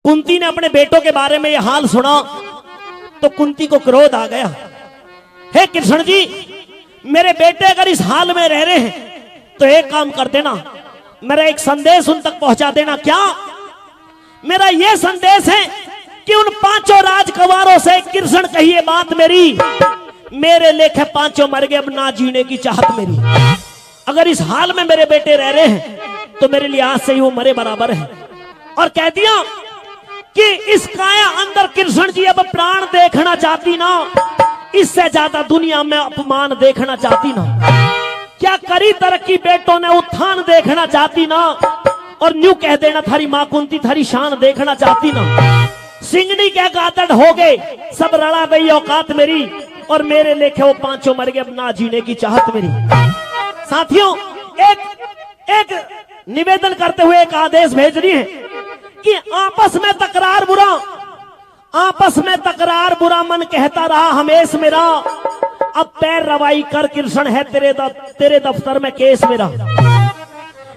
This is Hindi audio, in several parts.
कुंती ने अपने बेटों के बारे में यह हाल सुना तो कुंती को क्रोध आ गया। हे कृष्ण जी, मेरे बेटे अगर इस हाल में रह रहे हैं तो एक काम कर देना, मेरा एक संदेश उन तक पहुंचा देना। क्या? मेरा यह संदेश है कि उन पांचों राजकुमारों से कृष्ण कहिए बात मेरी, मेरे लेखे पांचों मर गए, अब ना जीने की चाहत मेरी। अगर इस हाल में मेरे बेटे रह रहे हैं तो मेरे लिए आज से ही वो मरे बराबर है। और कह दिया कि इस काया अंदर कृष्ण जी अब प्राण देखना चाहती ना, इससे ज्यादा दुनिया में अपमान देखना चाहती ना। क्या करी तरक्की, बेटों ने उत्थान देखना चाहती ना। और न्यू कह देना थारी मां कुंती थारी शान देखना चाहती ना। सिंगनी क्या गादड़ हो गए, सब रड़ा गई औकात मेरी, और मेरे लेखे वो पांचों मर गए, अब ना जीने की चाहत मेरी। साथियों, एक निवेदन करते हुए एक आदेश भेज रही है कि आपस में तकरार बुरा, आपस में तकरार बुरा मन कहता रहा हमेश मेरा, अब पैर रवाई कर कृष्ण है तेरे दफ्तर में केस मेरा।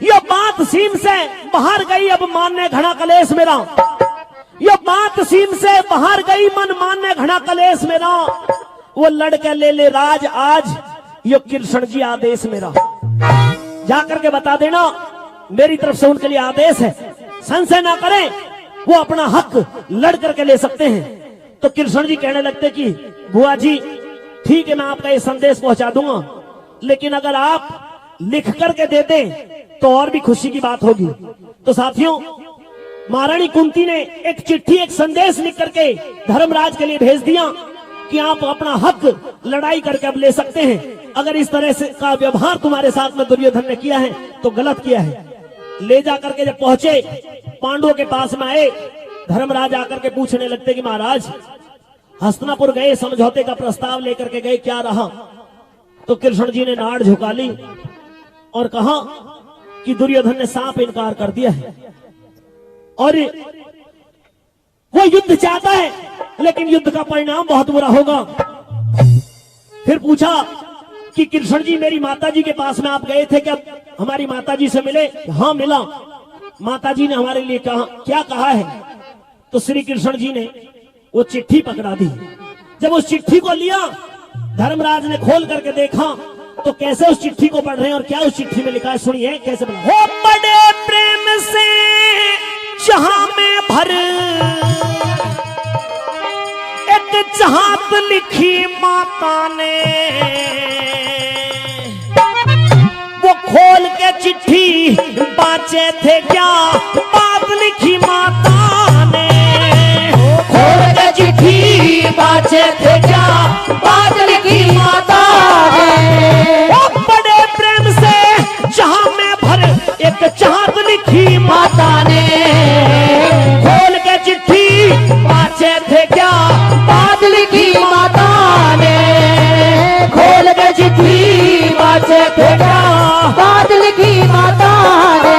यह बात सीम से बाहर गई अब मानने घना कलेश मेरा, यह बात सीम से बाहर गई मन मानने घना कलेश मेरा। वो लड़के ले राज आज, यो कृष्ण जी आदेश मेरा। जाकर के बता देना मेरी तरफ से उनके लिए आदेश है, संशय ना करें, वो अपना हक लड़ करके ले सकते हैं। तो कृष्ण जी कहने लगते कि बुआ जी ठीक है, मैं आपका ये संदेश पहुंचा दूंगा, लेकिन अगर आप लिख करके दे दें तो और भी खुशी की बात होगी। तो साथियों, महारानी कुंती ने एक चिट्ठी, एक संदेश लिख करके धर्मराज के लिए भेज दिया कि आप अपना हक लड़ाई करके अब ले सकते हैं। अगर इस तरह से का व्यवहार तुम्हारे साथ में दुर्योधन ने किया है तो गलत किया है। ले जाकर के जब पहुंचे पांडवों के पास में आए, धर्मराज आकर के पूछने लगते कि महाराज हस्तिनापुर गए, समझौते का प्रस्ताव लेकर के गए, क्या रहा? तो कृष्ण जी ने नाड़ झुका ली और कहा कि दुर्योधन ने साफ इनकार कर दिया है और वो युद्ध चाहता है, लेकिन युद्ध का परिणाम बहुत बुरा होगा। फिर पूछा कि कृष्ण जी, मेरी माताजी के पास में आप गए थे क्या? हमारी माताजी से मिले? हाँ मिला। माताजी ने हमारे लिए कहा, क्या कहा है? तो श्री कृष्ण जी ने वो चिट्ठी पकड़ा दी। जब उस चिट्ठी को लिया, धर्मराज ने खोल करके देखा तो कैसे उस चिट्ठी को पढ़ रहे हैं और क्या उस चिट्ठी में लिखा है, सुनिए कैसे बना। हो बड़े प्रेम से जहां में भर एक चाहत लिखी माता ने, वो खोल के चिट्ठी बाचे थे क्या बात लिखी माता ने। खोल के चिट्ठी बाचे थे क्या बात लिखी माता ने। वो बड़े प्रेम से जहां में भर एक चाहत लिखी माता ने, खोल के चिट्ठी बाचे थे क्या बात लिखी माता ने। खोल के चिट्ठी बाचे थे क्या बात लिखी माता ने।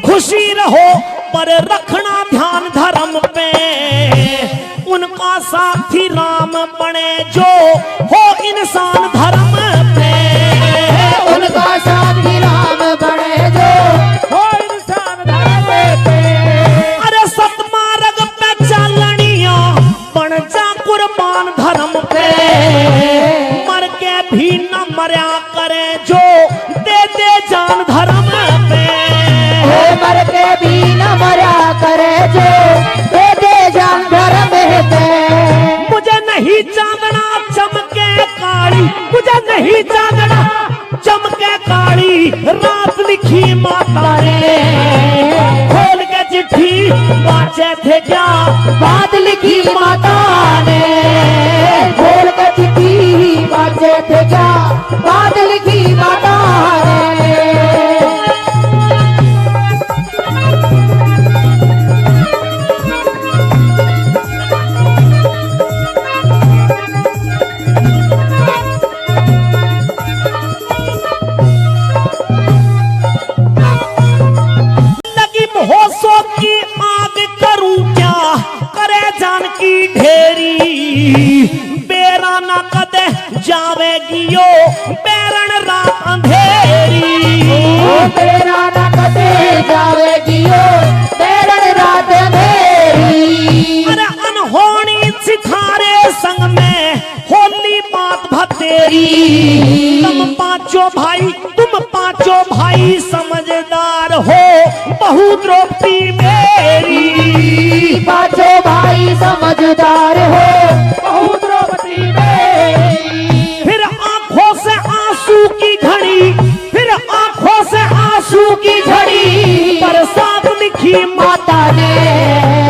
खुशी रहो पर रखना ध्यान धर्म पे, उनका साथी राम बने जो हो इंसान धर्म पे। उनका साथी राम बने जो हो इंसान धर्म पे। अरे सतमार्ग पे चलनिया बन जा कुर्बान धर्म पे, मर के भी न मर्या करे जो दे दे जान धर्म पे। मर के भी न मरा करे जो दे दे जान धर्म पे। मुझे नहीं चांदना चमके काली, मुझे नहीं चांदना चमके काली रात लिखी माता ने। खोल के चिट्ठी बाचे थे क्या बात लिखी माता ने। खोल के चिट्ठी बाचे थे क्या बात लिखी माता ने। भाई समझदार हो बहू द्रौपदी मेरी। बाजो भाई समझदार हो बहू द्रौपदी मेरी। फिर आंखों से आंसू की घड़ी, फिर आंखों से आंसू की घड़ी बरसात लिखी माता ने।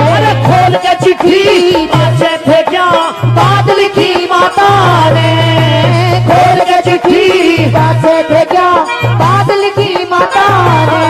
अरे खोल के चिट्ठी बचे थे क्या बात लिखी माता ने। खोल के चिट्ठी बाजे थे क्या बात लिखी माता ने।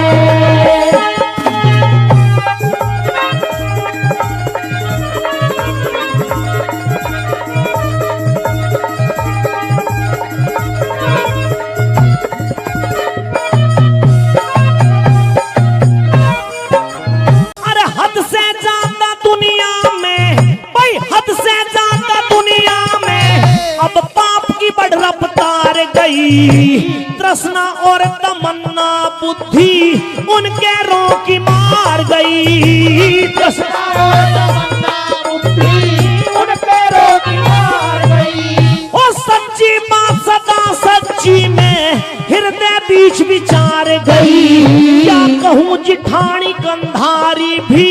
अरे हद से ज्यादा दुनिया में, भाई हद से ज्यादा दुनिया में अब पाप की बढ़ रफ्तार गई। तृष्णा और तमन्ना बुद्धि उनके रों की मार गई। तृष्णा और तमन्ना बुद्धि उनके रों की मार गई। ओ सच्ची बात सदा सच्ची में हृदय बीच विचार गई। क्या कहूँ जिठानी गंधारी भी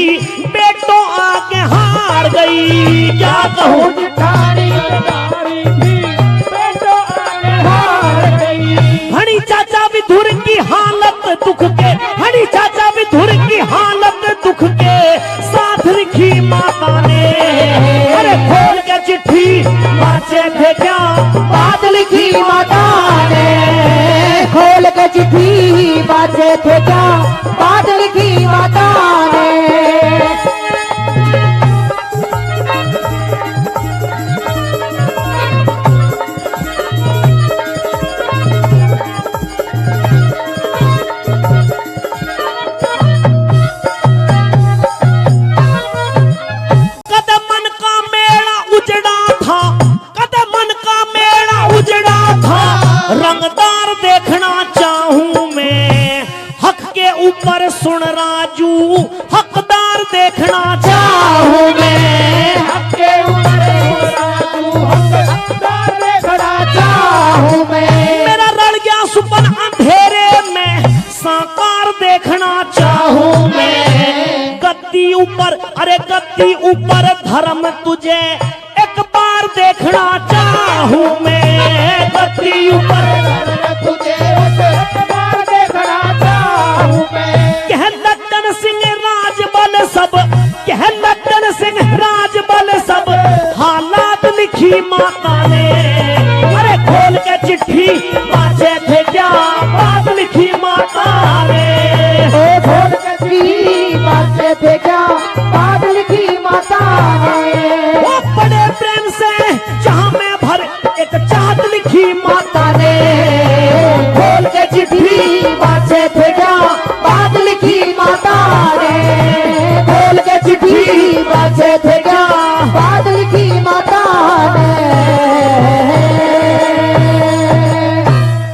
बेटों आगे हार गई। क्या कहूँ जिठानी गंधारी भी बेटों आगे हार गई। हनी चाचा विधुर की हालत दुख के, हनी चाचा विधुर की हालत दुख के साथ लिखी माता ने। अरे खोल के चिट्ठी बचे थे क्या बात लिखी माता ने। खोल के चिट्ठी बाजे थे क्या बात लिखी माता ने। कदमन का मेला उजड़ा था, कदमन का मेला उजड़ा था। रंगदार देखना चाहूं मैं हक के ऊपर सुन राजू, हकदार देखना चाहूं मैं हक के ऊपर सुन राजू, हकदार देखना चाहूं मैं। मेरा रड़ गया सुपन अंधेरे में साकार देखना चाहूं मैं। गद्दी ऊपर, अरे गद्दी ऊपर धर्म तुझे एक बार देखना चाहूं मैं। गद्दी ऊपर तुझे एक बार देखना चाहूं मैं। कह लट्टन सिंह राजबल सब, कह लट्टन सिंह राजबल सब हालात लिखी माता